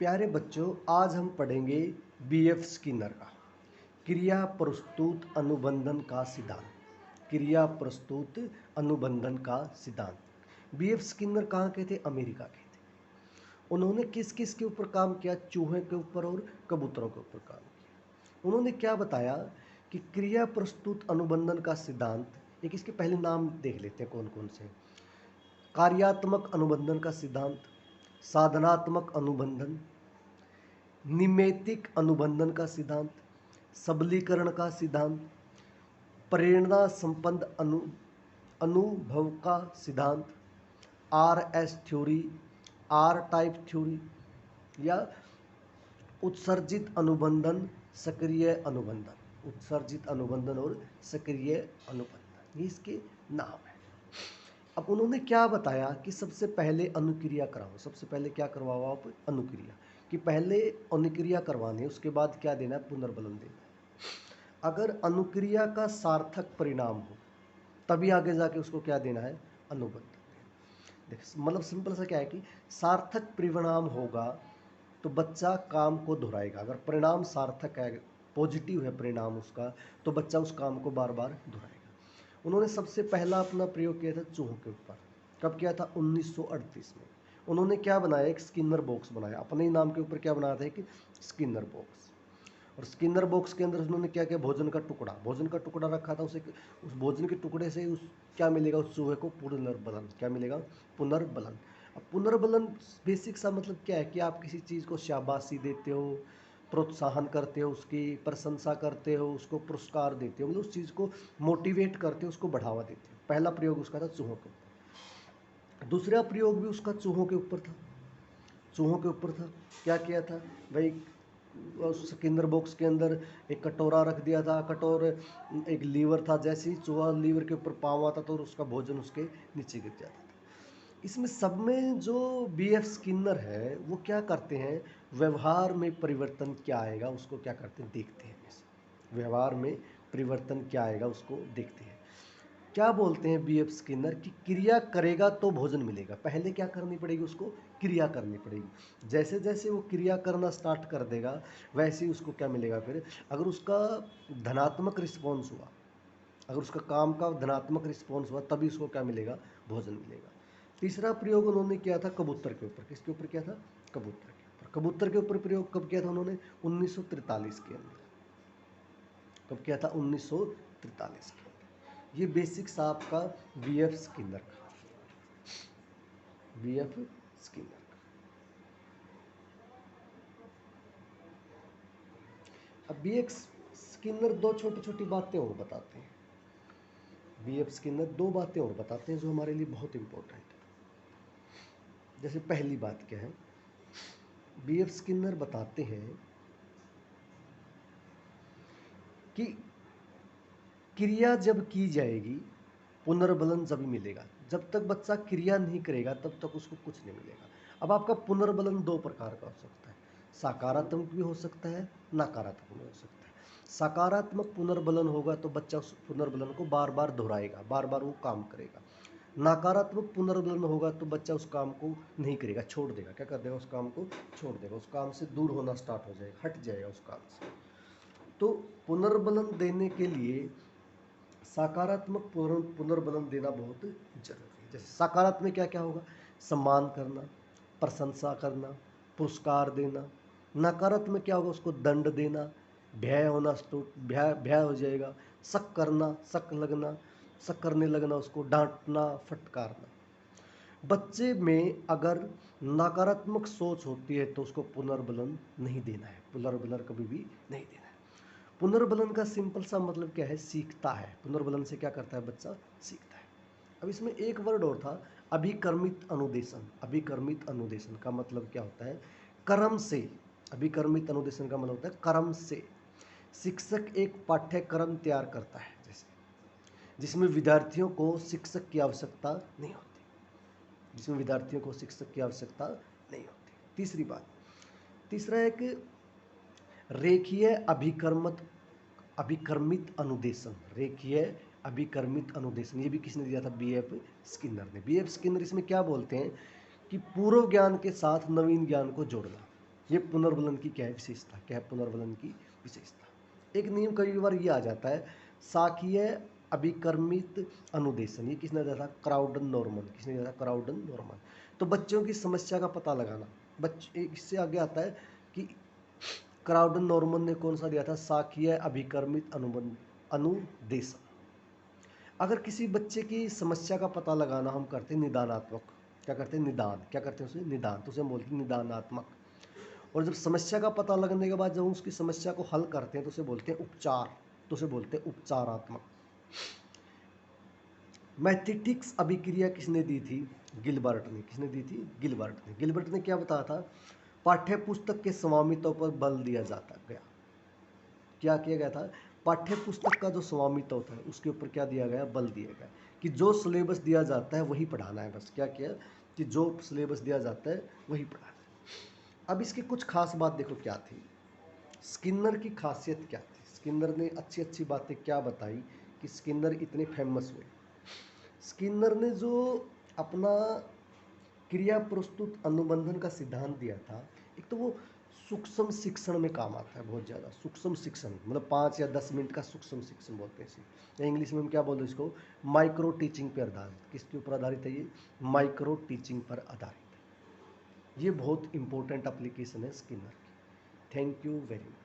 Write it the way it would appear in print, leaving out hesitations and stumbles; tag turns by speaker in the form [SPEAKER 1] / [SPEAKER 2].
[SPEAKER 1] प्यारे बच्चों, आज हम पढ़ेंगे बीएफ स्किनर का क्रिया प्रस्तुत अनुबंधन का सिद्धांत। क्रिया प्रस्तुत अनुबंधन का सिद्धांत। बीएफ स्किनर कहाँ के थे? अमेरिका के थे। उन्होंने किस किस के ऊपर काम किया? चूहे के ऊपर और कबूतरों के ऊपर काम किया। उन्होंने क्या बताया कि क्रिया प्रस्तुत अनुबंधन का सिद्धांत, एक इसके पहले नाम देख लेते हैं कौन कौन से। कार्यात्मक अनुबंधन का सिद्धांत, साधनात्मक अनुबंधन, निमेतिक अनुबंधन का सिद्धांत, सबलीकरण का सिद्धांत, प्रेरणा संपन्न अनुभव का सिद्धांत, RS theory, R type theory, या उत्सर्जित अनुबंधन, सक्रिय अनुबंधन। उत्सर्जित अनुबंधन और सक्रिय अनुबंधन, ये इसके नाम है। अब उन्होंने क्या बताया कि सबसे पहले अनुक्रिया कराओ। सबसे पहले क्या करवाओ आप? अनुक्रिया। कि पहले अनुक्रिया करवानी है, उसके बाद क्या देना है? पुनर्बलन देना है। अगर अनुक्रिया का सार्थक परिणाम हो तभी आगे जाके उसको क्या देना है? अनुबंधन देना। देख, मतलब सिंपल सा क्या है कि सार्थक परिणाम होगा तो बच्चा काम को दोहराएगा। अगर परिणाम सार्थक है, पॉजिटिव है परिणाम उसका, तो बच्चा उस काम को बार बार दोहराएगा। उन्होंने सबसे पहला अपना प्रयोग किया था चूहों के ऊपर। कब किया था? 1938 में। उन्होंने क्या बनाया? एक स्किनर बॉक्स बनाया। अपने ही नाम के ऊपर क्या बनाया था? एक स्किनर बॉक्स। और स्किनर बॉक्स के अंदर उन्होंने क्या किया? भोजन का टुकड़ा रखा था। उसे उस भोजन के टुकड़े से उस क्या मिलेगा? उस चूहे को पुनर्बलन। क्या मिलेगा? पुनर्बलन। अब पुनर्बलन बेसिक सा मतलब क्या है कि आप किसी चीज़ को शाबाशी देते हो, प्रोत्साहन करते हो, उसकी प्रशंसा करते हो, उसको पुरस्कार देते हो, मतलब उस चीज़ को मोटिवेट करते हो, उसको बढ़ावा देते हो। पहला प्रयोग उसका था चूहों के ऊपर। दूसरा प्रयोग भी उसका चूहों के ऊपर था। चूहों के ऊपर था। क्या किया था भाई? उस स्किनर बॉक्स के अंदर एक कटोरा रख दिया था। एक लीवर था। जैसे ही चूहा लीवर के ऊपर पाँव आता तो उसका भोजन उसके नीचे गिर जाता था। इसमें सब में जो बीएफ स्किनर है वो क्या करते हैं? व्यवहार में परिवर्तन क्या आएगा उसको क्या करते हैं? देखते हैं। व्यवहार में परिवर्तन क्या आएगा उसको देखते हैं। क्या बोलते हैं बीएफ स्किनर कि क्रिया करेगा तो भोजन मिलेगा। पहले क्या करनी पड़ेगी? उसको क्रिया करनी पड़ेगी। जैसे जैसे वो क्रिया करना स्टार्ट कर देगा वैसे ही उसको क्या मिलेगा फिर? अगर उसका धनात्मक रिस्पॉन्स हुआ, अगर उसका काम का धनात्मक रिस्पॉन्स हुआ तभी उसको क्या मिलेगा? भोजन मिलेगा। तीसरा प्रयोग उन्होंने किया था कबूतर के ऊपर। किसके ऊपर किया था? कबूतर के ऊपर। कबूतर के ऊपर प्रयोग कब किया था उन्होंने? 1943 के अंदर। कब किया था? 1943 के अंदर। ये बेसिक सा आपका बीएफ स्किनर का। बीएफ स्किनर का। अब बीएफ स्किनर दो छोटी छोटी बातें और बताते हैं। बीएफ स्किनर दो बातें और बताते हैं जो हमारे लिए बहुत इंपॉर्टेंट है। जैसे पहली बात क्या है? बीएफ स्किनर बताते हैं कि क्रिया जब की जाएगी पुनर्बलन जब मिलेगा। जब तक बच्चा क्रिया नहीं करेगा तब तक उसको कुछ नहीं मिलेगा। अब आपका पुनर्बलन दो प्रकार का हो सकता है। सकारात्मक भी हो सकता है, नकारात्मक भी हो सकता है। सकारात्मक पुनर्बलन होगा तो बच्चा उस पुनर्बलन को बार बार दोहराएगा, बार बार वो काम करेगा। नकारात्मक पुनर्बलन होगा तो बच्चा उस काम को नहीं करेगा, छोड़ देगा। क्या कर देगा? उस काम को छोड़ देगा, उस काम से दूर होना स्टार्ट हो जाएगा, हट जाएगा उस काम से। तो पुनर्बलन देने के लिए सकारात्मक पुनर्बलन देना बहुत जरूरी है। जैसे सकारात्मक में क्या क्या होगा? सम्मान करना, प्रशंसा करना, पुरस्कार देना। नकारात्मक क्या होगा? उसको दंड देना, भय होना, भय हो जाएगा, शक करना, शक लगना, शक करने लगना, उसको डांटना, फटकारना। बच्चे में अगर नकारात्मक सोच होती है तो उसको पुनर्बलन नहीं देना है। पुनर्बलन कभी भी नहीं देना है। पुनर्बलन का सिंपल सा मतलब क्या है? सीखता है। पुनर्बलन से क्या करता है? बच्चा सीखता है। अब इसमें एक वर्ड और था, अभिकर्मित अनुदेशन। अभिकर्मित अनुदेशन का मतलब क्या होता है? कर्म से। अभिकर्मित अनुदेशन का मतलब होता है कर्म से। शिक्षक एक पाठ्यक्रम तैयार करता है जैसे, जिसमें विद्यार्थियों को शिक्षक की आवश्यकता नहीं होती। जिसमें विद्यार्थियों को शिक्षक की आवश्यकता नहीं होती। तीसरी बात, तीसरा एक रेखीय अभिकर्मित अनुदेशन। रेखीय अभिकर्मित अनुदेशन, ये भी किसने दिया था? बीएफ स्किनर ने। बीएफ स्किनर इसमें क्या बोलते हैं कि पूर्व ज्ञान के साथ नवीन ज्ञान को जोड़ना। ये पुनर्वलन की क्या है विशेषता, क्या है पुनर्वलन की विशेषता। एक नियम कई बार ये आ जाता है, साकीय अभिकर्मित अनुदेशन, ये किसने दिया था, क्राउडन नॉर्मन, किसने दिया था, क्राउडन नॉर्मन। तो बच्चों की समस्या का पता लगाना, बच्चे इससे आगे आता है कि क्राउडन नॉर्मन ने कौन सा दिया था, साकीय अभिकर्मित अनुदेशन। अगर किसी बच्चे की समस्या का पता लगाना हम करते हैं निदानात्मक, क्या करते हैं, निदान, क्या करते हैं उसे, निदान, तो उसे बोलते हैं निदानात्मक। और जब समस्या का पता लगने के बाद जब उसकी समस्या को हल करते हैं तो उसे बोलते हैं उपचार, तो उसे बोलते हैं उपचारात्मक। मैथेटिक्स अभिक्रिया किसने दी थी, गिलबर्ट ने, किसने दी थी, गिलबर्ट ने। गिलबर्ट ने क्या बताया था, पाठ्य पुस्तक के स्वामित्व पर बल दिया जाता गया। क्या किया गया था, पाठ्य पुस्तक का जो स्वामित्व होता है उसके ऊपर क्या दिया गया, बल दिया गया कि जो सिलेबस दिया जाता है वही पढ़ाना है, बस क्या किया कि जो सिलेबस दिया जाता है वही पढ़ाना है। अब इसकी कुछ खास बात देखो क्या थी, स्किनर की खासियत क्या थी, स्किनर ने अच्छी अच्छी बातें क्या बताई कि स्किनर इतने फेमस हुए। स्किनर ने जो अपना क्रिया प्रस्तुत अनुबंधन का सिद्धांत दिया था, एक तो वो सूक्ष्म शिक्षण में काम आता है बहुत ज़्यादा, सूक्ष्म शिक्षण मतलब 5 या 10 मिनट का सूक्ष्म शिक्षण बोलते हैं इसे, या इंग्लिश में हम क्या बोलते हैं इसको, माइक्रो टीचिंग पर आधारित। किसके ऊपर आधारित है ये, माइक्रो टीचिंग पर आधारित है। ये बहुत इंपॉर्टेंट एप्लीकेशन है स्किनर की। Thank you very much.